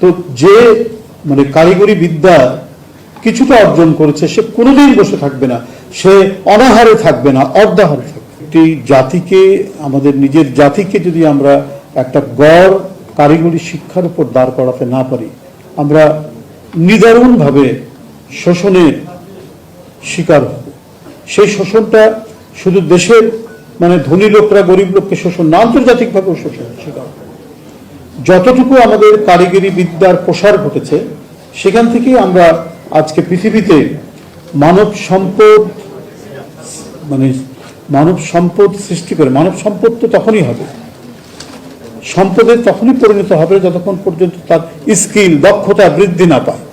তো যে মানে কারিগরি বিদ্যা কিছুটা অর্জন করেছে সে কোনোদিন বসে থাকবে না, সে অনাহারে থাকবে না, অর্ধাহারে থাকবে। একটি জাতিকে, আমাদের নিজের জাতিকে যদি আমরা একটা গড় কারিগরি শিক্ষার উপর দাঁড় করাতে না পারি, আমরা নিদারুণভাবে শোষণের শিকার হব। সেই শোষণটা শুধু দেশের মানে ধনী লোকরা গরিব লোককে শোষণ না, আন্তর্জাতিকভাবেও শোষণের শিকার হবে। যতটুকু আমাদের কারিগরি বিদ্যার প্রসার ঘটেছে সেখান থেকেই আমরা আজকে পৃথিবীতে মানব সম্পদ সৃষ্টি করে, মানব সম্পদ তো তখনই হবে, সম্পদের তখনই পরিণত হবে যতক্ষণ পর্যন্ত তার স্কিল, দক্ষতা বৃদ্ধি না পায়।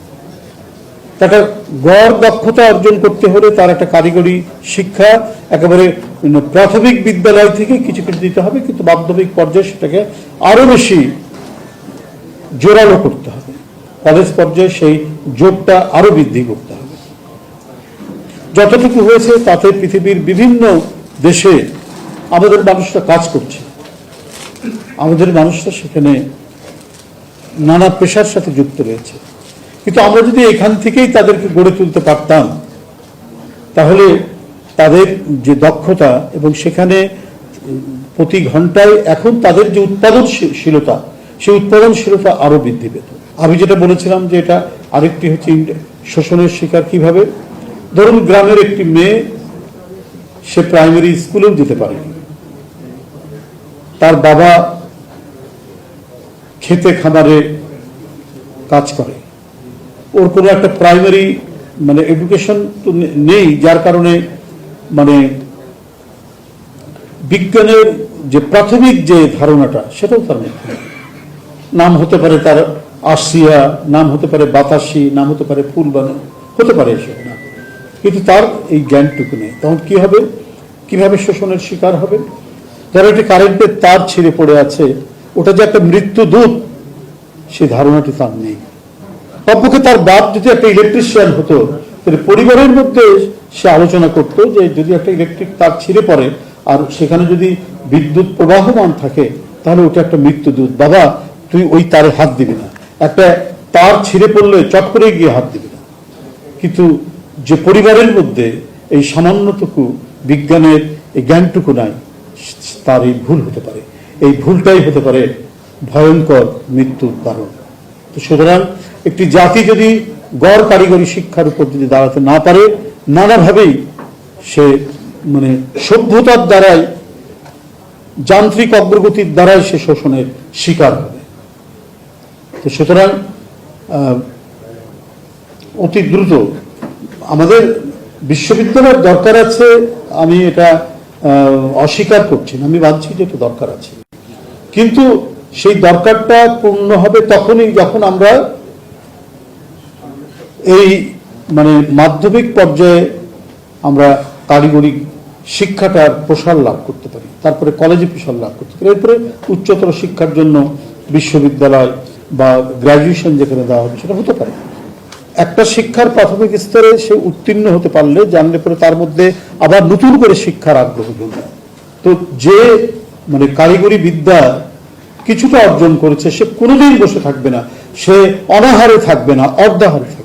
তার গড় দক্ষতা অর্জন করতে হলে তার একটা কারিগরি শিক্ষা একেবারে প্রাথমিক বিদ্যালয় থেকে কিছু কিছু দিতে হবে, কিন্তু মাধ্যমিক পর্যায়ে সেটাকে আরো বেশি জোরালো করতে হবে। কলেজ পর্যায়ে সেই যোগটা আরো বৃদ্ধি করতে হবে। যতটুকু হয়েছে তাতে পৃথিবীর বিভিন্ন দেশে আমাদের মানুষরা কাজ করছে, আমাদের মানুষরা সেখানে নানা পেশার সাথে যুক্ত রয়েছে। কিন্তু আমরা যদি এখান থেকেই তাদেরকে গড়ে তুলতে পারতাম, তাহলে তাদের যে দক্ষতা এবং সেখানে প্রতি ঘন্টায় এখন তাদের যে উৎপাদনশীলতা, সেই উৎপাদনশীলতা আরো বৃদ্ধি পেত। আমি যেটা বলেছিলাম যে এটা আরেকটি হচ্ছে শোষণের শিকার কিভাবে। ধরুন গ্রামের একটি মেয়ে, সে প্রাইমারি স্কুলেও যেতে পারেনি, তার বাবা খেতে খামারে কাজ করে, ওর কোনো একটা প্রাইমারি মানে এডুকেশন তো নেই, যার কারণে মানে বিজ্ঞানের যে প্রাথমিক যে ধারণাটা সেটাও তার মধ্যে, নাম হতে পারে তার আসিয়া, নাম হতে পারে বাতাসি, নাম হতে পারে ফুলবানো, হতে পারে এসব না, কিন্তু তার এই জ্ঞানটুকু নেই। তখন কি হবে, কিভাবে শোষণের শিকার হবে? ধরো একটি কারেন্টের তার ছিঁড়ে পড়ে আছে, ওটা যে একটা মৃত্যু দূত, সেই ধারণাটি তার নেই। কমপক্ষে তার বাপ যদি একটা ইলেকট্রিশিয়ান হতো, তাহলে পরিবারের মধ্যে সে আলোচনা করতো যে যদি একটা ইলেকট্রিক তার ছিঁড়ে পড়ে আর সেখানে যদি বিদ্যুৎ প্রবাহমান থাকে, তাহলে ওটা একটা মৃত্যুদূত, বাবা তুই ওই তারে হাত দিবি না, একটা তার ছিঁড়ে পড়লে চট করে গিয়ে হাত দিবি না। কিন্তু যে পরিবারের মধ্যে এই সামান্যটুকু বিজ্ঞানের এই জ্ঞানটুকু নাই, তার এই ভুল হতে পারে, এই ভুলটাই হতে পারে ভয়ঙ্কর মৃত্যুর কারণ। তো সুতরাং একটি জাতি যদি গড় কারিগরি শিক্ষার উপর যদি দাঁড়াতে না পারে, নানাভাবেই সে মানে সভ্যতার দ্বারাই, যান্ত্রিক অগ্রগতির দ্বারাই সে শোষণের শিকার হবে। তো সুতরাং অতি দ্রুত আমাদের বিশ্ববিদ্যালয়ের দরকার আছে, আমি এটা অস্বীকার করছি না, আমি ভাবছি যে এটা দরকার আছে, কিন্তু সেই দরকারটা পূর্ণ হবে তখনই যখন আমরা এই মানে মাধ্যমিক পর্যায়ে আমরা কারিগরি শিক্ষাটার প্রসার লাভ করতে পারি, তারপরে কলেজে প্রসার লাভ করতে পারি, এরপরে উচ্চতর শিক্ষার জন্য বিশ্ববিদ্যালয় বা গ্র্যাজুয়েশন যেখানে দেওয়া হবে সেটা হতে পারে। একটা শিক্ষার প্রাথমিক স্তরে সে উত্তীর্ণ হতে পারলে, জানলে পরে তার মধ্যে আবার নতুন করে শিক্ষার আগ্রহ জন্মে। তো যে মানে কারিগরি বিদ্যা কিছুটা অর্জন করেছে সে কোনোদিন বসে থাকবে না, সে অনাহারে থাকবে না, অর্ধাহারে থাকবে।